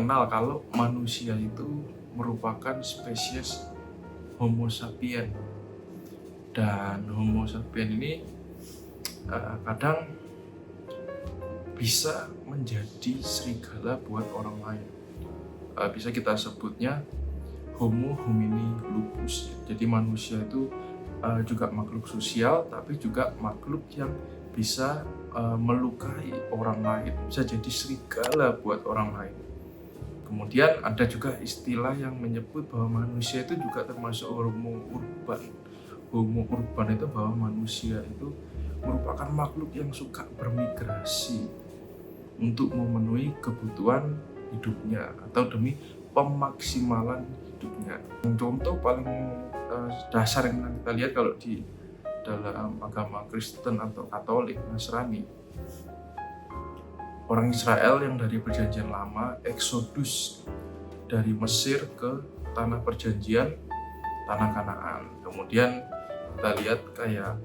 mengenal kalau manusia itu merupakan spesies Homo sapien, dan Homo sapien ini kadang bisa menjadi serigala buat orang lain. Bisa kita sebutnya Homo homini lupus. Jadi manusia itu juga makhluk sosial, tapi juga makhluk yang bisa melukai orang lain, bisa jadi serigala buat orang lain. Kemudian ada juga istilah yang menyebut bahwa manusia itu juga termasuk Homo urban. Homo urban itu bahwa manusia itu merupakan makhluk yang suka bermigrasi untuk memenuhi kebutuhan hidupnya atau demi pemaksimalan hidupnya. Contoh paling dasar yang kita lihat kalau di dalam agama Kristen atau Katolik, Nasrani, orang Israel yang dari perjanjian lama eksodus dari Mesir ke tanah perjanjian, tanah Kanaan. Kemudian kita lihat kayak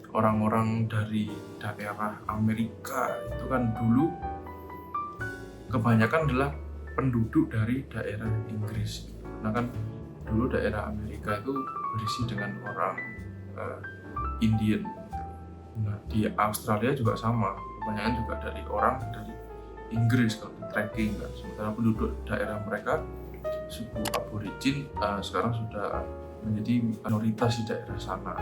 orang-orang dari daerah Amerika itu kan dulu kebanyakan adalah penduduk dari daerah Inggris. Nah kan dulu daerah Amerika itu berisi dengan orang Indian. Nah di Australia juga sama, kebanyakan juga dari orang dari Inggris kalau di trekking kan. Sementara penduduk daerah mereka suku aborigin sekarang sudah menjadi minoritas di daerah sana.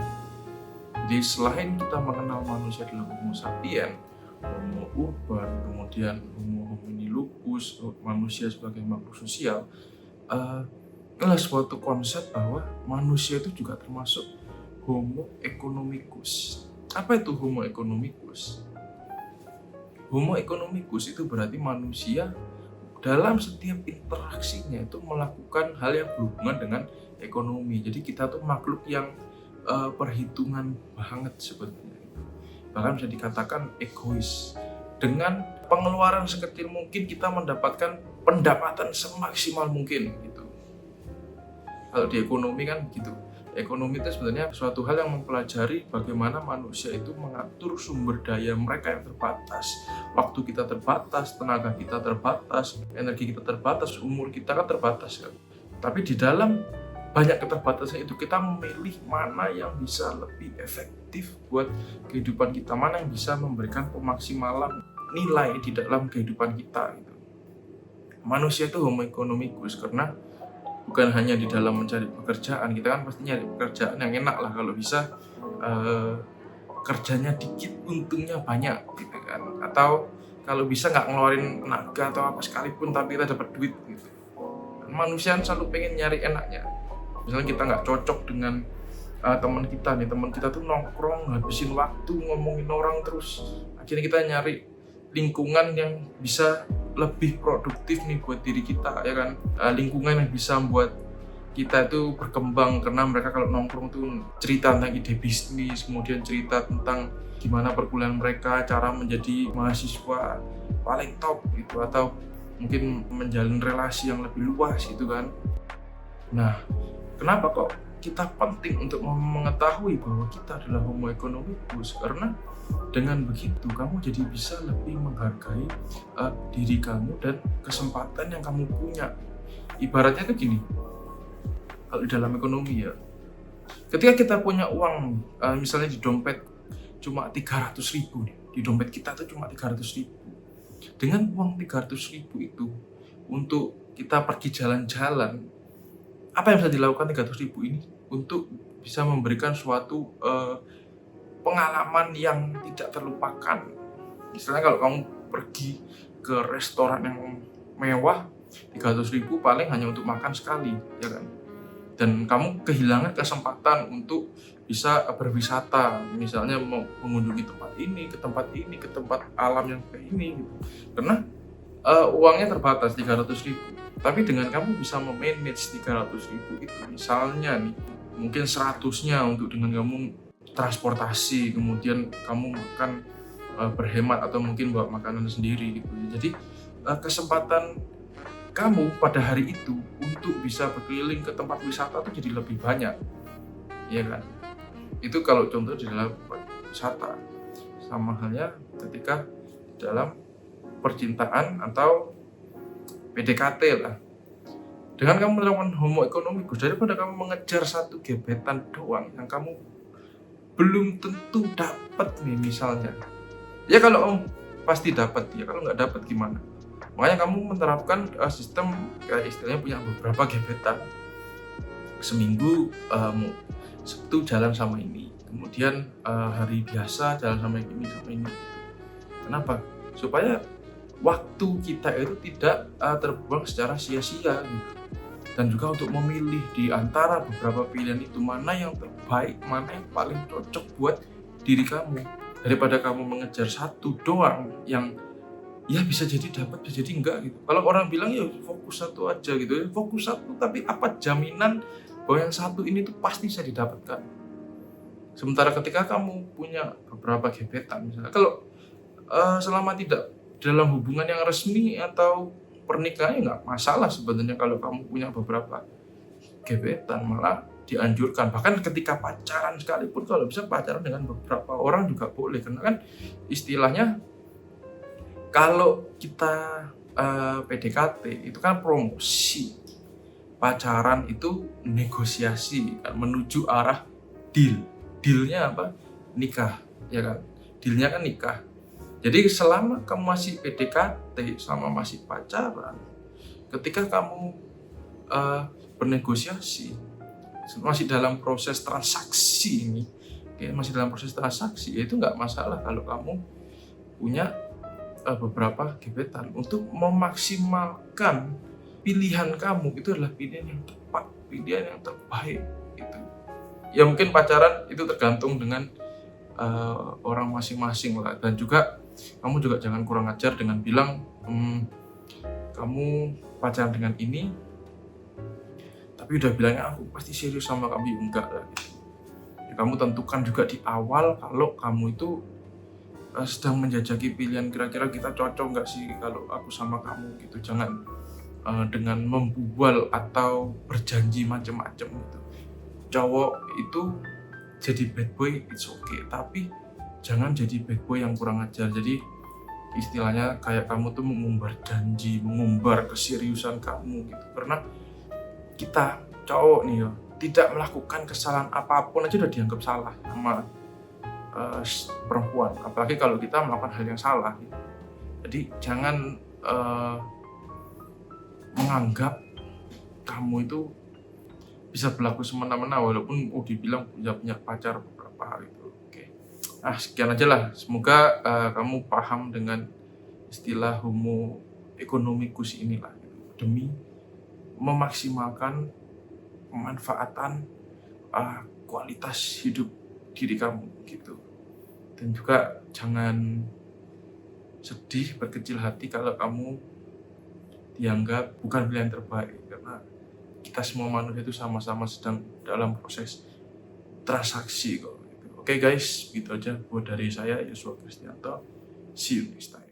Jadi selain kita mengenal manusia dalam Homo sapien, Homo urban, kemudian Homo homini lupus, manusia sebagai makhluk sosial, adalah suatu konsep bahwa manusia itu juga termasuk Homo economicus. Apa itu Homo economicus? Homo economicus itu berarti manusia dalam setiap interaksinya itu melakukan hal yang berhubungan dengan ekonomi. Jadi kita tuh makhluk yang perhitungan banget sebetulnya. Bahkan bisa dikatakan egois. Dengan pengeluaran sekecil mungkin kita mendapatkan pendapatan semaksimal mungkin gitu. Kalau di ekonomi kan gitu. Ekonomi itu sebenarnya suatu hal yang mempelajari bagaimana manusia itu mengatur sumber daya mereka yang terbatas. Waktu kita terbatas, tenaga kita terbatas, energi kita terbatas, umur kita kan terbatas kan. Tapi di dalam banyak keterbatasan itu kita memilih mana yang bisa lebih efektif buat kehidupan kita, mana yang bisa memberikan pemaksimalan nilai di dalam kehidupan kita gitu. Manusia itu Homo economicus karena bukan hanya di dalam mencari pekerjaan, kita kan pasti nyari pekerjaan yang enak lah, kalau bisa kerjanya dikit untungnya banyak gitu kan, atau kalau bisa nggak ngeluarin tenaga atau apa sekalipun tapi kita dapat duit gitu. Manusia selalu pengen nyari enaknya. Misalnya kita nggak cocok dengan teman kita tuh nongkrong ngabisin waktu ngomongin orang terus, akhirnya kita nyari lingkungan yang bisa lebih produktif nih buat diri kita ya kan, lingkungan yang bisa membuat kita itu berkembang, karena mereka kalau nongkrong tuh cerita tentang ide bisnis, kemudian cerita tentang gimana perkuliahan mereka, cara menjadi mahasiswa paling top gitu, atau mungkin menjalin relasi yang lebih luas gitu kan. Nah, kenapa kok kita penting untuk mengetahui bahwa kita adalah Homo economicus? Karena dengan begitu kamu jadi bisa lebih menghargai diri kamu dan kesempatan yang kamu punya. Ibaratnya itu gini, kalau di dalam ekonomi ya, ketika kita punya uang misalnya di dompet cuma 300.000 nih, di dompet kita tuh cuma 300.000. Dengan uang 300.000 itu untuk kita pergi jalan-jalan, apa yang bisa dilakukan 300.000 ini untuk bisa memberikan suatu pengalaman yang tidak terlupakan. Misalnya kalau kamu pergi ke restoran yang mewah, 300.000 paling hanya untuk makan sekali, ya kan? Dan kamu kehilangan kesempatan untuk bisa berwisata, misalnya mau mengunjungi tempat ini, ke tempat alam yang kayak ini gitu. Karena uangnya terbatas 300.000. Tapi dengan kamu bisa memanage 300.000 itu, misalnya nih, mungkin 100-nya untuk dengan kamu transportasi, kemudian kamu makan berhemat atau mungkin bawa makanan sendiri gitu. Jadi kesempatan kamu pada hari itu untuk bisa berkeliling ke tempat wisata itu jadi lebih banyak, ya kan? Itu kalau contoh di dalam wisata. Sama halnya ketika dalam percintaan atau PDKT lah. Dengan kamu melakukan homo economicus, daripada kamu mengejar satu gebetan doang yang kamu belum tentu dapat nih misalnya. Ya kalau kamu pasti dapat, ya kalau nggak dapat gimana? Makanya kamu menerapkan sistem kayak istilahnya punya beberapa gebetan. Seminggu Sabtu jalan sama ini, kemudian hari biasa jalan sama ini sama ini. Kenapa? Supaya waktu kita itu tidak terbuang secara sia-sia gitu. Dan juga untuk memilih di antara beberapa pilihan itu mana yang terbaik, mana yang paling cocok buat diri kamu, daripada kamu mengejar satu doang yang ya bisa jadi dapat, bisa jadi enggak gitu. Kalau orang bilang ya fokus satu aja gitu, ya fokus satu, tapi apa jaminan bahwa yang satu ini tuh pasti bisa didapatkan? Sementara ketika kamu punya beberapa gebetan, misalnya kalau selama tidak dalam hubungan yang resmi atau pernikahan, nggak masalah sebenarnya kalau kamu punya beberapa gebetan, malah dianjurkan. Bahkan ketika pacaran sekalipun, kalau bisa pacaran dengan beberapa orang juga boleh, karena kan istilahnya kalau kita PDKT itu kan promosi, pacaran itu negosiasi kan, menuju arah deal. Dealnya apa? Nikah, ya kan? Dealnya kan nikah. Jadi selama kamu masih PDKT, selama masih pacaran, ketika kamu bernegosiasi, masih dalam proses transaksi ini, masih dalam proses transaksi, itu nggak masalah kalau kamu punya beberapa gebetan. Untuk memaksimalkan pilihan kamu, itu adalah pilihan yang tepat, pilihan yang terbaik gitu. Ya mungkin pacaran itu tergantung dengan orang masing-masing lah, dan juga kamu juga jangan kurang ajar dengan bilang kamu pacaran dengan ini tapi udah bilangnya aku pasti serius sama kamu, enggak lah gitu. Ya, kamu tentukan juga di awal kalau kamu itu sedang menjajaki pilihan, kira-kira kita cocok nggak sih kalau aku sama kamu gitu. Jangan dengan membual atau berjanji macam-macam gitu. Cowok itu jadi bad boy it's okay, tapi jangan jadi bad boy yang kurang ajar. Jadi istilahnya kayak kamu tuh mengumbar janji, mengumbar keseriusan kamu gitu. Karena kita cowok nih ya, tidak melakukan kesalahan apapun aja udah dianggap salah sama perempuan, apalagi kalau kita melakukan hal yang salah gitu. Jadi jangan menganggap kamu itu bisa berlaku semena-mena walaupun dibilang punya pacar beberapa gitu. Oke. Sekian aja lah. Semoga kamu paham dengan istilah homo economicus inilah gitu. Demi memaksimalkan pemanfaatan kualitas hidup diri kamu gitu. Dan juga jangan sedih, berkecil hati kalau kamu dianggap bukan pilihan terbaik, karena kita semua manusia itu sama-sama sedang dalam proses transaksi kok gitu. Oke guys, gitu aja buat dari saya Yosua Kristianto. See you next time.